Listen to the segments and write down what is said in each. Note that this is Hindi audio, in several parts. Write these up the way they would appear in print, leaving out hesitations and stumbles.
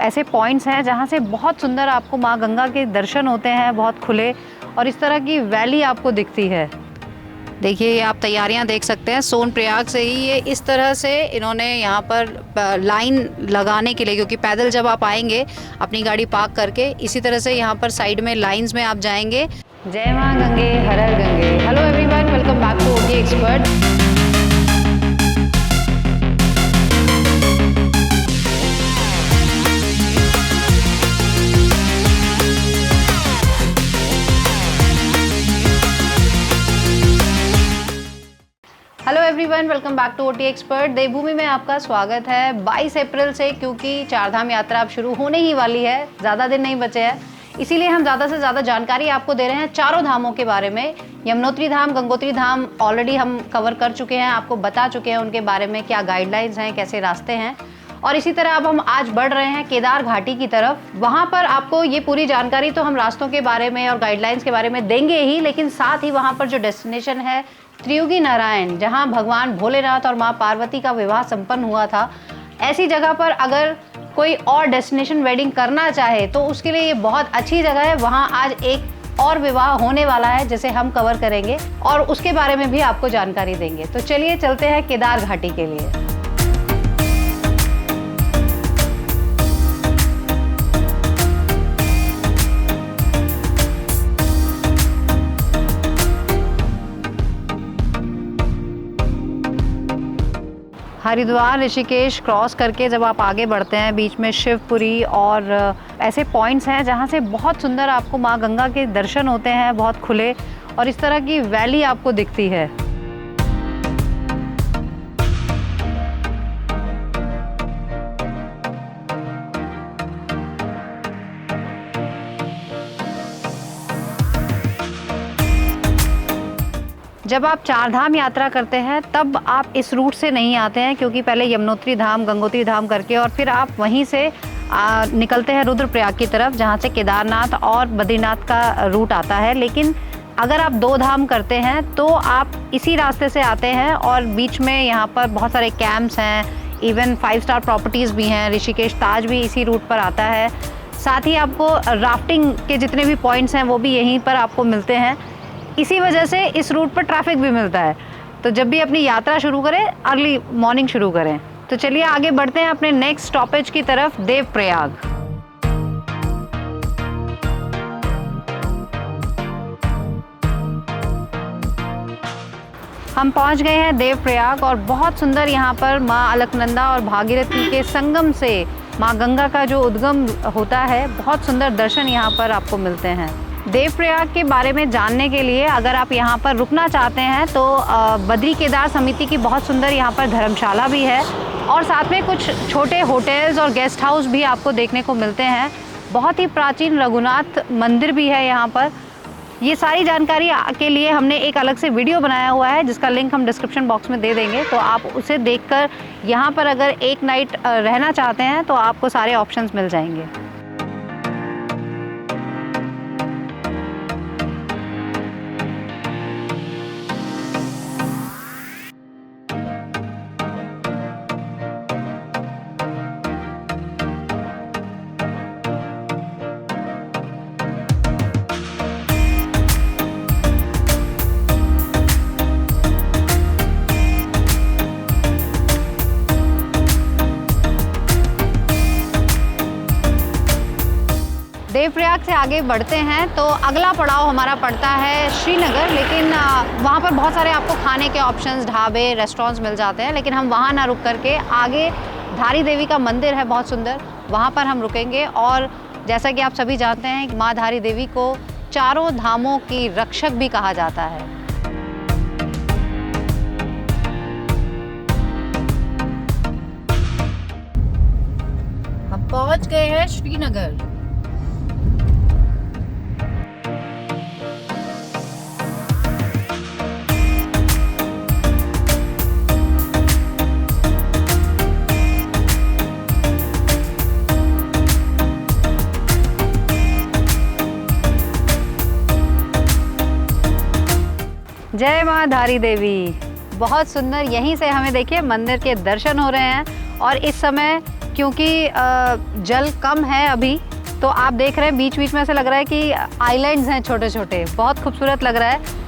ऐसे पॉइंट्स हैं जहाँ से बहुत सुंदर आपको माँ गंगा के दर्शन होते हैं, बहुत खुले, और इस तरह की वैली आपको दिखती है। देखिए ये आप तैयारियां देख सकते हैं, सोनप्रयाग से ही ये इस तरह से इन्होंने यहाँ पर लाइन लगाने के लिए, क्योंकि पैदल जब आप आएंगे अपनी गाड़ी पार्क करके, इसी तरह से यहाँ पर साइड में लाइंस में आप जाएंगे। जय माँ गंगे, हर हर गंगे। Hello everyone, welcome back to OT expert. Hello everyone, welcome back to OT expert. देवभूमि में आपका स्वागत है। 22 अप्रैल से, क्योंकि चारधाम यात्रा अब शुरू होने ही वाली है, ज़्यादा दिन नहीं बचे हैं, इसीलिए हम ज़्यादा से ज़्यादा जानकारी आपको दे रहे हैं चारों धामों के बारे में। यमुनोत्री धाम, गंगोत्री धाम ऑलरेडी हम कवर कर चुके हैं, आपको बता चुके हैं उनके बारे में, क्या गाइडलाइंस हैं, कैसे रास्ते हैं। और इसी तरह अब हम आज बढ़ रहे हैं केदार घाटी की तरफ। वहाँ पर आपको ये पूरी जानकारी तो हम रास्तों के बारे में और गाइडलाइंस के बारे में देंगे ही, लेकिन साथ ही वहाँ पर जो डेस्टिनेशन है त्रियुगी नारायण, जहाँ भगवान भोलेनाथ और माँ पार्वती का विवाह संपन्न हुआ था, ऐसी जगह पर अगर कोई और डेस्टिनेशन वेडिंग करना चाहे तो उसके लिए ये बहुत अच्छी जगह है। वहाँ आज एक और विवाह होने वाला है जिसे हम कवर करेंगे और उसके बारे में भी आपको जानकारी देंगे। तो चलिए चलते हैं केदार घाटी के लिए। हरिद्वार ऋषिकेश क्रॉस करके जब आप आगे बढ़ते हैं, बीच में शिवपुरी और ऐसे पॉइंट्स हैं जहाँ से बहुत सुंदर आपको माँ गंगा के दर्शन होते हैं, बहुत खुले, और इस तरह की वैली आपको दिखती है। जब आप चारधाम यात्रा करते हैं तब आप इस रूट से नहीं आते हैं, क्योंकि पहले यमुनोत्री धाम, गंगोत्री धाम करके और फिर आप वहीं से निकलते हैं रुद्रप्रयाग की तरफ, जहाँ से केदारनाथ और बद्रीनाथ का रूट आता है। लेकिन अगर आप दो धाम करते हैं तो आप इसी रास्ते से आते हैं और बीच में यहाँ पर बहुत सारे कैंप्स हैं, इवन 5 स्टार प्रॉपर्टीज़ भी हैं। ऋषिकेश ताज भी इसी रूट पर आता है। साथ ही आपको राफ्टिंग के जितने भी पॉइंट्स हैं वो भी यहीं पर आपको मिलते हैं। इसी वजह से इस रूट पर ट्रैफिक भी मिलता है। तो जब भी अपनी यात्रा शुरू करें, अर्ली मॉर्निंग शुरू करें। तो चलिए आगे बढ़ते हैं अपने नेक्स्ट स्टॉपेज की तरफ, देवप्रयाग। हम पहुंच गए हैं देवप्रयाग और बहुत सुंदर यहाँ पर माँ अलकनंदा और भागीरथी के संगम से माँ गंगा का जो उद्गम होता है, बहुत सुंदर दर्शन यहाँ पर आपको मिलते हैं। देवप्रयाग के बारे में जानने के लिए अगर आप यहाँ पर रुकना चाहते हैं तो बद्री केदार समिति की बहुत सुंदर यहाँ पर धर्मशाला भी है और साथ में कुछ छोटे होटल्स और गेस्ट हाउस भी आपको देखने को मिलते हैं। बहुत ही प्राचीन रघुनाथ मंदिर भी है यहाँ पर। ये सारी जानकारी के लिए हमने एक अलग से वीडियो बनाया हुआ है जिसका लिंक हम डिस्क्रिप्शन बॉक्स में दे देंगे, तो आप उसे देखकर यहाँ पर अगर एक नाइट रहना चाहते हैं तो आपको सारे ऑप्शंस मिल जाएंगे। देवप्रयाग से आगे बढ़ते हैं तो अगला पड़ाव हमारा पड़ता है श्रीनगर, लेकिन वहाँ पर बहुत सारे आपको खाने के ऑप्शंस, ढाबे, रेस्टोरेंट्स मिल जाते हैं, लेकिन हम वहाँ ना रुक करके आगे धारी देवी का मंदिर है बहुत सुंदर, वहाँ पर हम रुकेंगे। और जैसा कि आप सभी जानते हैं, माँ धारी देवी को चारों धामों की रक्षक भी कहा जाता है। हम पहुँच गए हैं श्रीनगर। जय माँ धारी देवी। बहुत सुंदर, यहीं से हमें देखिए मंदिर के दर्शन हो रहे हैं और इस समय क्योंकि जल कम है अभी, तो आप देख रहे हैं बीच बीच में ऐसा लग रहा है कि आइलैंड्स हैं छोटे छोटे, बहुत खूबसूरत लग रहा है।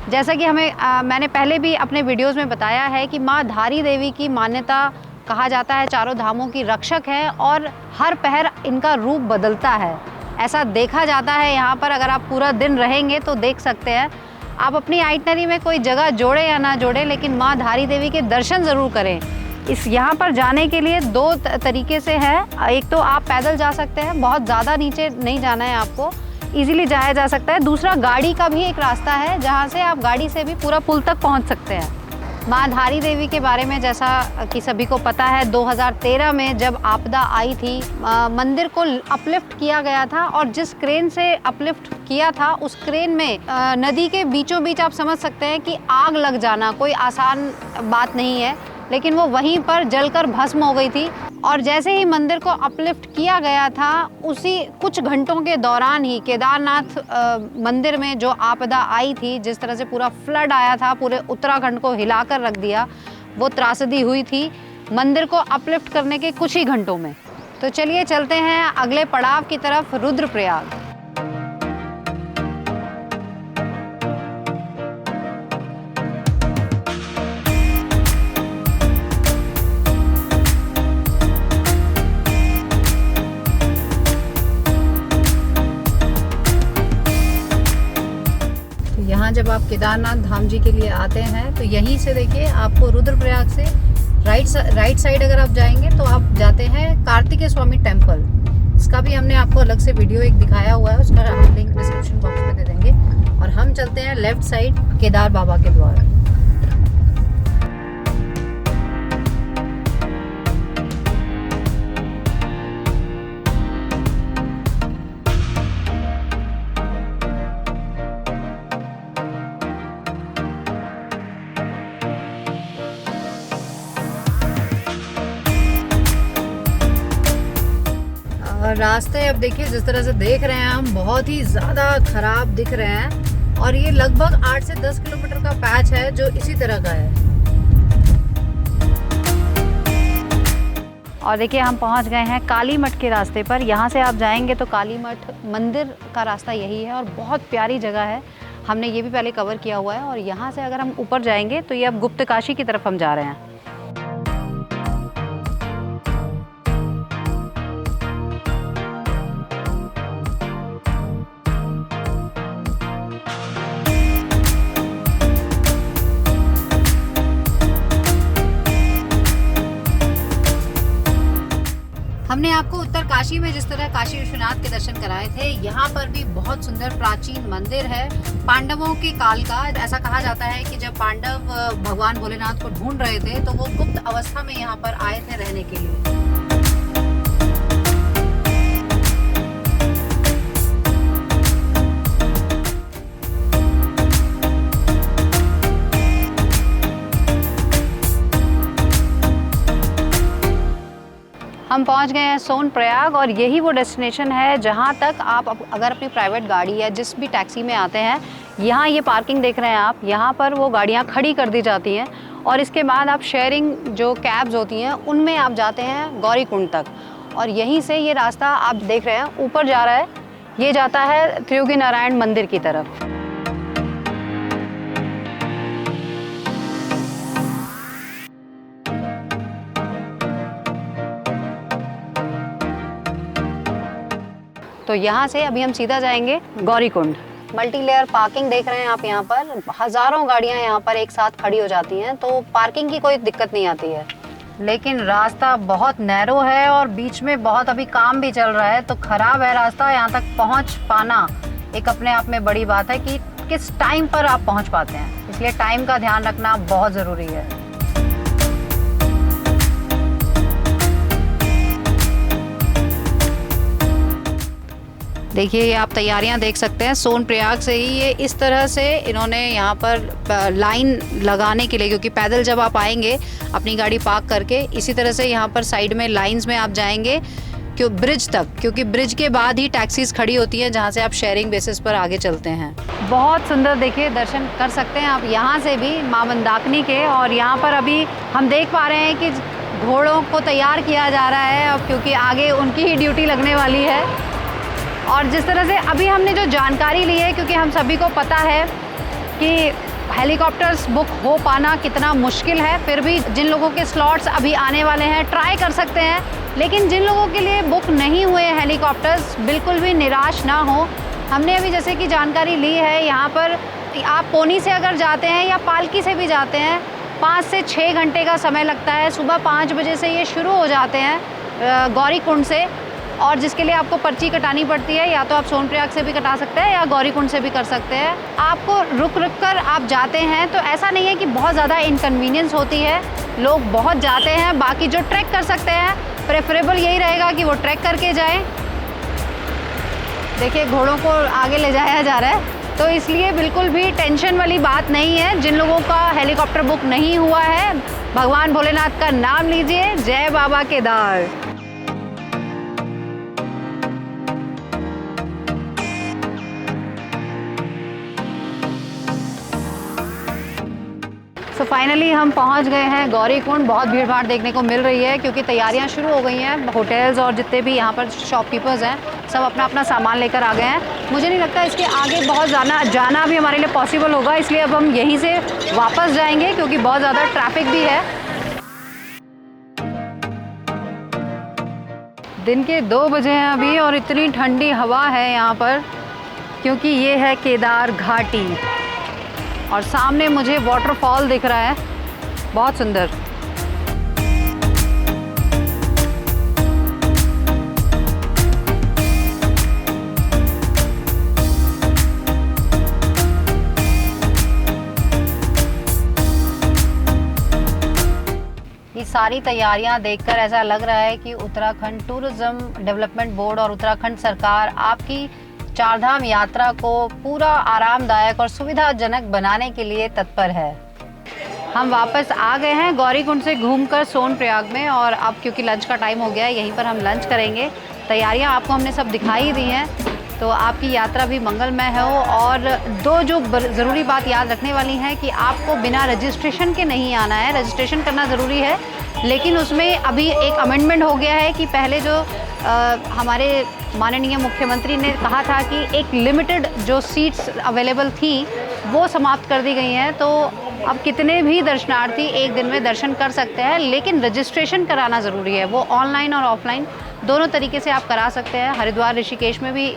जैसा कि मैंने पहले भी अपने वीडियोस में बताया है कि माँ धारी देवी की मान्यता, कहा जाता है चारों धामों की रक्षक है और हर पहर इनका रूप बदलता है, ऐसा देखा जाता है। यहाँ पर अगर आप पूरा दिन रहेंगे तो देख सकते हैं। आप अपनी आइटनरी में कोई जगह जोड़े या ना जोड़े, लेकिन माँ धारी देवी के दर्शन ज़रूर करें। यहाँ पर जाने के लिए दो तरीके से है। एक तो आप पैदल जा सकते हैं, बहुत ज़्यादा नीचे नहीं जाना है आपको, इजीली जाया जा सकता है। दूसरा, गाड़ी का भी एक रास्ता है जहाँ से आप गाड़ी से भी पूरा पुल तक पहुँच सकते हैं। माँ धारी देवी के बारे में जैसा कि सभी को पता है, 2013 में जब आपदा आई थी, मंदिर को अपलिफ्ट किया गया था और जिस क्रेन से अपलिफ्ट किया था उस क्रेन में नदी के बीचों बीच आप समझ सकते हैं कि आग लग जाना कोई आसान बात नहीं है, लेकिन वो वहीं पर जलकर भस्म हो गई थी। और जैसे ही मंदिर को अपलिफ्ट किया गया था, उसी कुछ घंटों के दौरान ही केदारनाथ मंदिर में जो आपदा आई थी, जिस तरह से पूरा फ्लड आया था, पूरे उत्तराखंड को हिलाकर रख दिया, वो त्रासदी हुई थी मंदिर को अपलिफ्ट करने के कुछ ही घंटों में। तो चलिए चलते हैं अगले पड़ाव की तरफ, रुद्रप्रयाग। यहाँ जब आप केदारनाथ धाम जी के लिए आते हैं तो यहीं से देखिए आपको रुद्रप्रयाग से राइट साइड अगर आप जाएंगे तो आप जाते हैं कार्तिकेय स्वामी टेम्पल। इसका भी हमने आपको अलग से वीडियो एक दिखाया हुआ है, उसका हम लिंक डिस्क्रिप्शन बॉक्स में दे देंगे। और हम चलते हैं लेफ्ट साइड केदार बाबा के द्वार। रास्ते अब देखिए जिस तरह से देख रहे हैं हम, बहुत ही ज़्यादा ख़राब दिख रहे हैं और ये लगभग 8 से 10 किलोमीटर का पैच है जो इसी तरह का है। और देखिए हम पहुंच गए हैं काली मठ के रास्ते पर। यहाँ से आप जाएंगे तो काली मठ मंदिर का रास्ता यही है और बहुत प्यारी जगह है, हमने ये भी पहले कवर किया हुआ है। और यहाँ से अगर हम ऊपर जाएंगे तो ये अब गुप्तकाशी की तरफ हम जा रहे हैं। हमने आपको उत्तरकाशी में जिस तरह काशी विश्वनाथ के दर्शन कराए थे, यहाँ पर भी बहुत सुंदर प्राचीन मंदिर है पांडवों के काल का। ऐसा कहा जाता है कि जब पांडव भगवान भोलेनाथ को ढूंढ रहे थे तो वो गुप्त अवस्था में यहाँ पर आए थे रहने के लिए। हम पहुंच गए हैं सोनप्रयाग और यही वो डेस्टिनेशन है जहां तक आप अगर अपनी प्राइवेट गाड़ी या जिस भी टैक्सी में आते हैं, यहाँ ये पार्किंग देख रहे हैं आप, यहाँ पर वो गाड़ियाँ खड़ी कर दी जाती हैं और इसके बाद आप शेयरिंग जो कैब्स होती हैं उनमें आप जाते हैं गौरीकुंड तक। और यहीं से ये रास्ता आप देख रहे हैं ऊपर जा रहा है, ये जाता है त्रियोगी नारायण मंदिर की तरफ। तो यहाँ से अभी हम सीधा जाएंगे गौरीकुंड। मल्टी लेयर पार्किंग देख रहे हैं आप, यहाँ पर हजारों गाड़ियाँ यहाँ पर एक साथ खड़ी हो जाती हैं, तो पार्किंग की कोई दिक्कत नहीं आती है। लेकिन रास्ता बहुत नैरो है और बीच में बहुत अभी काम भी चल रहा है, तो खराब है रास्ता। यहाँ तक पहुँच पाना एक अपने आप में बड़ी बात है कि किस टाइम पर आप पहुँच पाते हैं, इसलिए टाइम का ध्यान रखना बहुत ज़रूरी है। देखिए ये आप तैयारियां देख सकते हैं, सोनप्रयाग से ही ये इस तरह से इन्होंने यहाँ पर लाइन लगाने के लिए, क्योंकि पैदल जब आप आएंगे अपनी गाड़ी पार्क करके, इसी तरह से यहाँ पर साइड में लाइंस में आप जाएंगे क्यों ब्रिज तक, क्योंकि ब्रिज के बाद ही टैक्सीज खड़ी होती हैं जहाँ से आप शेयरिंग बेसिस पर आगे चलते हैं। बहुत सुंदर देखिए दर्शन कर सकते हैं आप यहाँ से भी माँ मंदाकिनी के। और यहाँ पर अभी हम देख पा रहे हैं कि घोड़ों को तैयार किया जा रहा है अब, क्योंकि आगे उनकी ही ड्यूटी लगने वाली है। और जिस तरह से अभी हमने जो जानकारी ली है, क्योंकि हम सभी को पता है कि हेलीकॉप्टर्स बुक हो पाना कितना मुश्किल है, फिर भी जिन लोगों के स्लॉट्स अभी आने वाले हैं ट्राई कर सकते हैं। लेकिन जिन लोगों के लिए बुक नहीं हुए हेलीकॉप्टर्स, बिल्कुल भी निराश ना हो। हमने अभी जैसे कि जानकारी ली है, यहाँ पर आप पोनी से अगर जाते हैं या पालकी से भी जाते हैं, 5 से 6 घंटे का समय लगता है। सुबह 5 बजे से ये शुरू हो जाते हैं गौरीकुंड से, और जिसके लिए आपको पर्ची कटानी पड़ती है। या तो आप सोनप्रयाग से भी कटा सकते हैं या गौरीकुंड से भी कर सकते हैं। आपको रुक रुक कर आप जाते हैं, तो ऐसा नहीं है कि बहुत ज़्यादा इनकन्वीनियंस होती है। लोग बहुत जाते हैं, बाकी जो ट्रैक कर सकते हैं प्रेफरेबल यही रहेगा कि वो ट्रैक करके जाएं। देखिए घोड़ों को आगे ले जाया जा रहा है, तो इसलिए बिल्कुल भी टेंशन वाली बात नहीं है। जिन लोगों का हेलीकॉप्टर बुक नहीं हुआ है, भगवान भोलेनाथ का नाम लीजिए, जय बाबा केदार। तो फाइनली हम पहुंच गए हैं गौरीकुंड। बहुत भीड़ भाड़ देखने को मिल रही है, क्योंकि तैयारियां शुरू हो गई हैं। होटल्स और जितने भी यहाँ पर शॉपकीपर्स हैं, सब अपना अपना सामान लेकर आ गए हैं। मुझे नहीं लगता इसके आगे बहुत जाना भी हमारे लिए पॉसिबल होगा, इसलिए अब हम यहीं से वापस जाएंगे, क्योंकि बहुत ज़्यादा ट्रैफिक भी है। दिन के 2 बजे हैं अभी, और इतनी ठंडी हवा है यहाँ पर, क्योंकि ये है केदार घाटी। और सामने मुझे वाटरफॉल दिख रहा है, बहुत सुंदर। ये सारी तैयारियां देखकर ऐसा लग रहा है कि उत्तराखंड टूरिज्म डेवलपमेंट बोर्ड और उत्तराखंड सरकार आपकी चारधाम यात्रा को पूरा आरामदायक और सुविधाजनक बनाने के लिए तत्पर है। हम वापस आ गए हैं गौरीकुंड से घूमकर सोनप्रयाग में, और अब क्योंकि लंच का टाइम हो गया है, यहीं पर हम लंच करेंगे। तैयारियां आपको हमने सब दिखाई दी हैं, तो आपकी यात्रा भी मंगलमय हो। और 2 जो ज़रूरी बात याद रखने वाली है कि आपको बिना रजिस्ट्रेशन के नहीं आना है। रजिस्ट्रेशन करना ज़रूरी है, लेकिन उसमें अभी एक अमेंडमेंट हो गया है कि पहले जो हमारे माननीय मुख्यमंत्री ने कहा था कि एक लिमिटेड जो सीट्स अवेलेबल थी वो समाप्त कर दी गई हैं। तो अब कितने भी दर्शनार्थी एक दिन में दर्शन कर सकते हैं, लेकिन रजिस्ट्रेशन कराना ज़रूरी है। वो ऑनलाइन और ऑफलाइन दोनों तरीके से आप करा सकते हैं। हरिद्वार ऋषिकेश में भी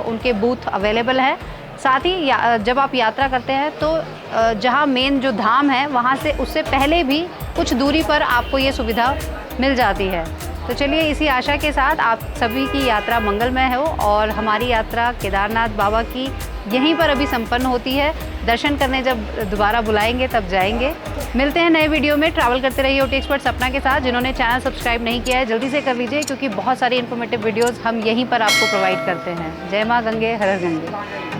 उनके बूथ अवेलेबल है। साथ ही जब आप यात्रा करते हैं, तो जहाँ मेन जो धाम है वहाँ से उससे पहले भी कुछ दूरी पर आपको ये सुविधा मिल जाती है। तो चलिए इसी आशा के साथ आप सभी की यात्रा मंगलमय हो, और हमारी यात्रा केदारनाथ बाबा की यहीं पर अभी संपन्न होती है। दर्शन करने जब दोबारा बुलाएंगे तब जाएंगे। मिलते हैं नए वीडियो में। ट्रैवल करते रहिए ओटी एक्सपर्ट सपना के साथ। जिन्होंने चैनल सब्सक्राइब नहीं किया है, जल्दी से कर लीजिए, क्योंकि बहुत सारी इन्फॉर्मेटिव वीडियोज़ हम यहीं पर आपको प्रोवाइड करते हैं। जय माँ गंगे, हर हर गंगे।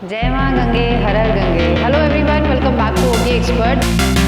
जय माँ गंगे, हर हर गंगे। Hello everyone, welcome back to OT expert.